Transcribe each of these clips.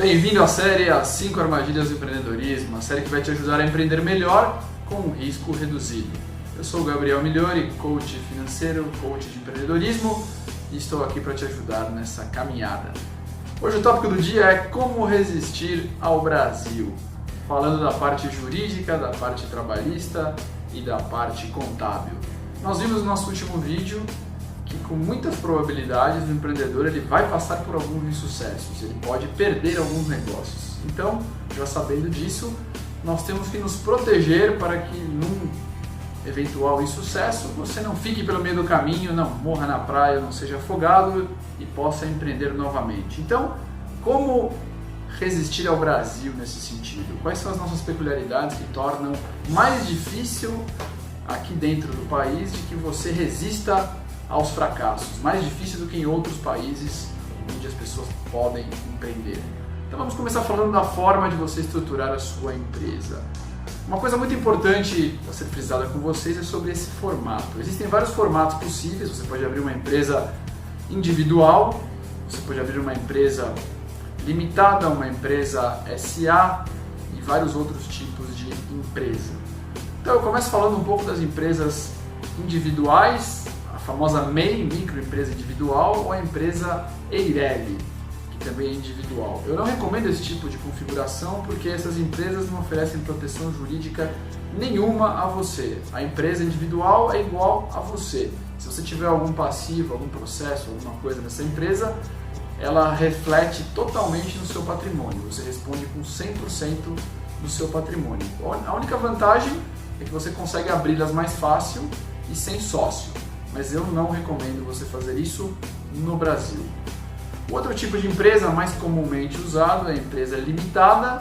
Bem-vindo à série As 5 Armadilhas do Empreendedorismo, uma série que vai te ajudar a empreender melhor com um risco reduzido. Eu sou o Gabriel Migliori, coach financeiro, coach de empreendedorismo e estou aqui para te ajudar nessa caminhada. Hoje o tópico do dia é como resistir ao Brasil, falando da parte jurídica, da parte trabalhista e da parte contábil. Nós vimos no nosso último vídeo que com muitas probabilidades o empreendedor ele vai passar por alguns insucessos, ele pode perder alguns negócios. Então, já sabendo disso, nós temos que nos proteger para que num eventual insucesso você não fique pelo meio do caminho, não morra na praia, não seja afogado e possa empreender novamente. Então, como resistir ao Brasil nesse sentido? Quais são as nossas peculiaridades que tornam mais difícil aqui dentro do país de que você resista aos fracassos, mais difícil do que em outros países onde as pessoas podem empreender. Então vamos começar falando da forma de você estruturar a sua empresa. Uma coisa muito importante a ser frisada com vocês é sobre esse formato. Existem vários formatos possíveis, você pode abrir uma empresa individual, você pode abrir uma empresa limitada, uma empresa SA e vários outros tipos de empresa. Então eu começo falando um pouco das empresas individuais, a famosa MEI, microempresa individual, ou a empresa EIRELI, que também é individual. Eu não recomendo esse tipo de configuração porque essas empresas não oferecem proteção jurídica nenhuma a você. A empresa individual é igual a você. Se você tiver algum passivo, algum processo, alguma coisa nessa empresa, ela reflete totalmente no seu patrimônio. Você responde com 100% do seu patrimônio. A única vantagem é que você consegue abri-las mais fácil e sem sócio. Mas eu não recomendo você fazer isso no Brasil. O outro tipo de empresa mais comumente usado é a empresa limitada,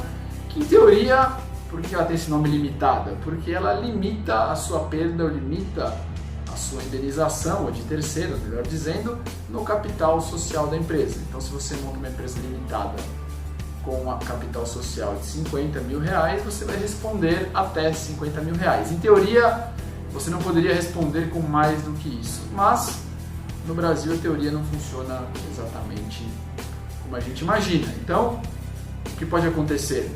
que em teoria, por que ela tem esse nome limitada? Porque ela limita a sua perda, ou limita a sua indenização, ou de terceiros, melhor dizendo, no capital social da empresa. Então, se você monta uma empresa limitada com a capital social de R$50 mil, você vai responder até R$50 mil. Em teoria, você não poderia responder com mais do que isso, mas no Brasil a teoria não funciona exatamente como a gente imagina. Então, o que pode acontecer?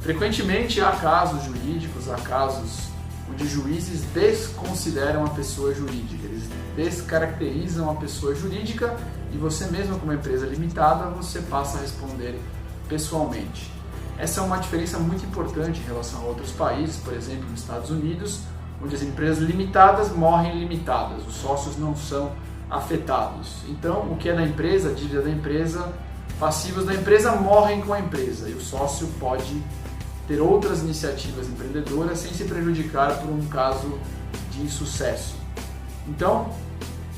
Frequentemente há casos jurídicos, há casos onde juízes desconsideram a pessoa jurídica, eles descaracterizam a pessoa jurídica e você mesmo como empresa limitada, você passa a responder pessoalmente. Essa é uma diferença muito importante em relação a outros países, por exemplo, nos Estados Unidos, onde as empresas limitadas morrem limitadas, os sócios não são afetados. Então, o que é da empresa, a dívida da empresa, passivos da empresa morrem com a empresa e o sócio pode ter outras iniciativas empreendedoras sem se prejudicar por um caso de insucesso. Então,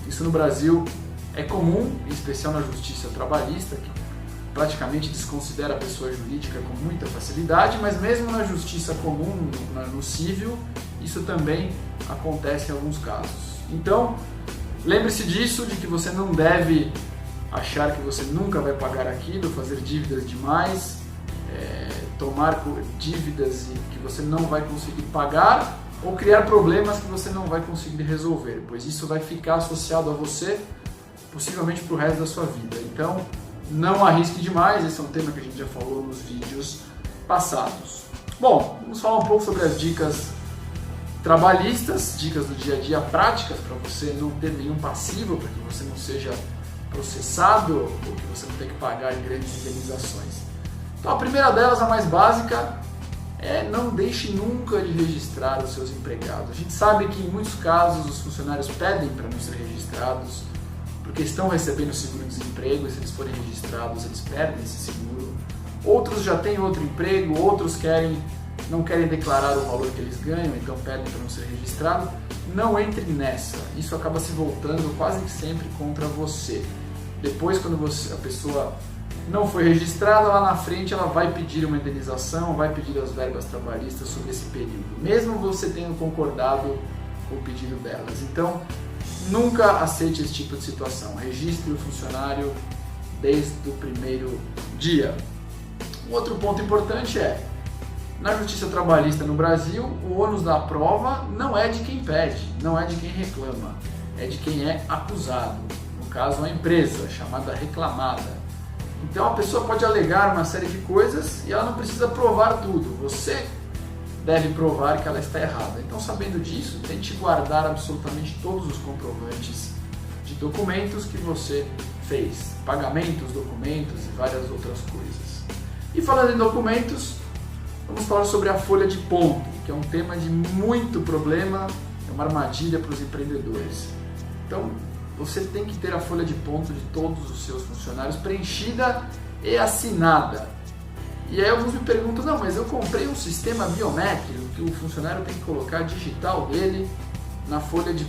isso no Brasil é comum, em especial na justiça trabalhista, que praticamente desconsidera a pessoa jurídica com muita facilidade, mas mesmo na justiça comum, no civil, isso também acontece em alguns casos. Então, lembre-se disso, de que você não deve achar que você nunca vai pagar aquilo, fazer dívidas demais, tomar dívidas que você não vai conseguir pagar ou criar problemas que você não vai conseguir resolver, pois isso vai ficar associado a você possivelmente para o resto da sua vida. Então, não arrisque demais, esse é um tema que a gente já falou nos vídeos passados. Bom, vamos falar um pouco sobre as dicas trabalhistas, dicas do dia a dia práticas para você não ter nenhum passivo, para que você não seja processado ou que você não tenha que pagar grandes indenizações. Então a primeira delas, a mais básica, é não deixe nunca de registrar os seus empregados. A gente sabe que em muitos casos os funcionários pedem para não ser registrados porque estão recebendo seguro-desemprego e se eles forem registrados eles perdem esse seguro. Outros já têm outro emprego, outros não querem declarar o valor que eles ganham, então pedem para não ser registrado. Não entre nessa, isso acaba se voltando quase que sempre contra você. Depois, quando a pessoa não foi registrada, lá na frente ela vai pedir uma indenização, vai pedir as verbas trabalhistas sobre esse período, mesmo você tendo concordado com o pedido delas. Então, nunca aceite esse tipo de situação, registre o funcionário desde o primeiro dia. Um outro ponto importante é, na justiça trabalhista no Brasil, o ônus da prova não é de quem pede, não é de quem reclama, é de quem é acusado. No caso, a empresa, chamada reclamada. Então a pessoa pode alegar uma série de coisas e ela não precisa provar tudo. Você deve provar que ela está errada. Então, sabendo disso, tente guardar absolutamente todos os comprovantes de documentos que você fez, pagamentos, documentos e várias outras coisas. E falando em documentos, vamos falar sobre a folha de ponto, que é um tema de muito problema, é uma armadilha para os empreendedores. Então, você tem que ter a folha de ponto de todos os seus funcionários preenchida e assinada. E aí alguns me perguntam, não, mas eu comprei um sistema biométrico que o funcionário tem que colocar a digital dele na folha de...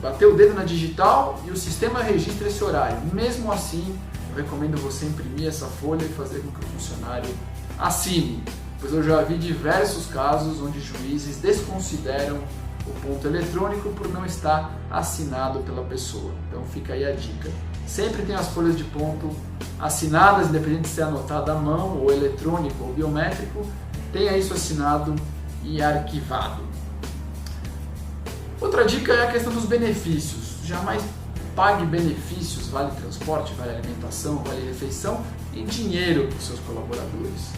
bater o dedo na digital e o sistema registra esse horário. Mesmo assim, eu recomendo você imprimir essa folha e fazer com que o funcionário assine, pois eu já vi diversos casos onde juízes desconsideram o ponto eletrônico por não estar assinado pela pessoa. Então fica aí a dica. Sempre tem as folhas de ponto assinadas, independente de ser anotado à mão, ou eletrônico, ou biométrico, tenha isso assinado e arquivado. Outra dica é a questão dos benefícios. Jamais pague benefícios, vale transporte, vale alimentação, vale refeição, em dinheiro para os seus colaboradores.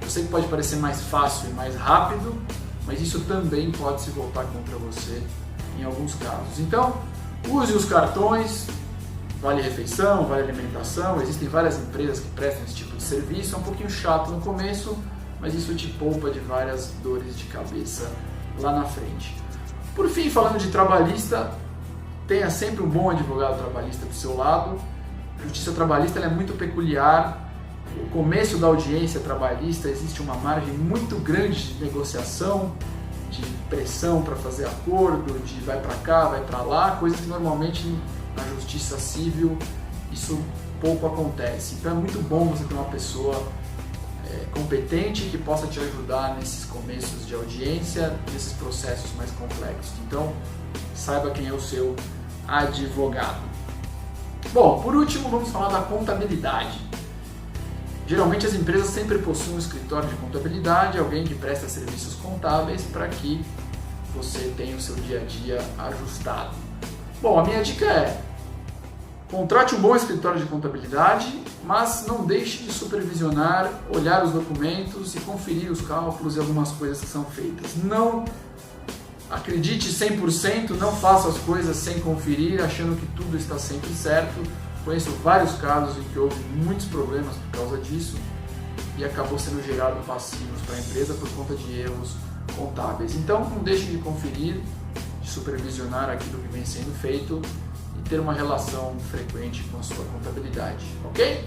Eu sei que pode parecer mais fácil e mais rápido, mas isso também pode se voltar contra você em alguns casos. Então, use os cartões, vale refeição, vale alimentação, existem várias empresas que prestam esse tipo de serviço, é um pouquinho chato no começo, mas isso te poupa de várias dores de cabeça lá na frente. Por fim, falando de trabalhista, tenha sempre um bom advogado trabalhista do seu lado. A justiça trabalhista ela é muito peculiar. No começo da audiência trabalhista existe uma margem muito grande de negociação, de pressão para fazer acordo, de vai para cá, vai para lá, coisas que normalmente na justiça civil isso pouco acontece. Então é muito bom você ter uma pessoa competente que possa te ajudar nesses começos de audiência, nesses processos mais complexos. Então saiba quem é o seu advogado. Bom, por último vamos falar da contabilidade. Geralmente as empresas sempre possuem um escritório de contabilidade, alguém que presta serviços contábeis para que você tenha o seu dia a dia ajustado. Bom, a minha dica é: contrate um bom escritório de contabilidade, mas não deixe de supervisionar, olhar os documentos e conferir os cálculos e algumas coisas que são feitas. Não acredite 100%, não faça as coisas sem conferir, achando que tudo está sempre certo. Conheço vários casos em que houve muitos problemas por causa disso e acabou sendo gerado passivos para a empresa por conta de erros contábeis. Então não deixe de conferir, de supervisionar aquilo que vem sendo feito e ter uma relação frequente com a sua contabilidade, ok?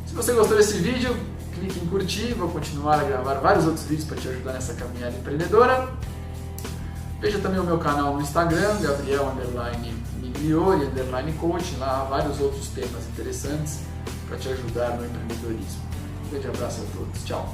Se você gostou desse vídeo, clique em curtir, vou continuar a gravar vários outros vídeos para te ajudar nessa caminhada empreendedora. Veja também o meu canal no Instagram, Gabriel_Migliori_Coaching, lá há vários outros temas interessantes para te ajudar no empreendedorismo. Um grande abraço a todos, tchau!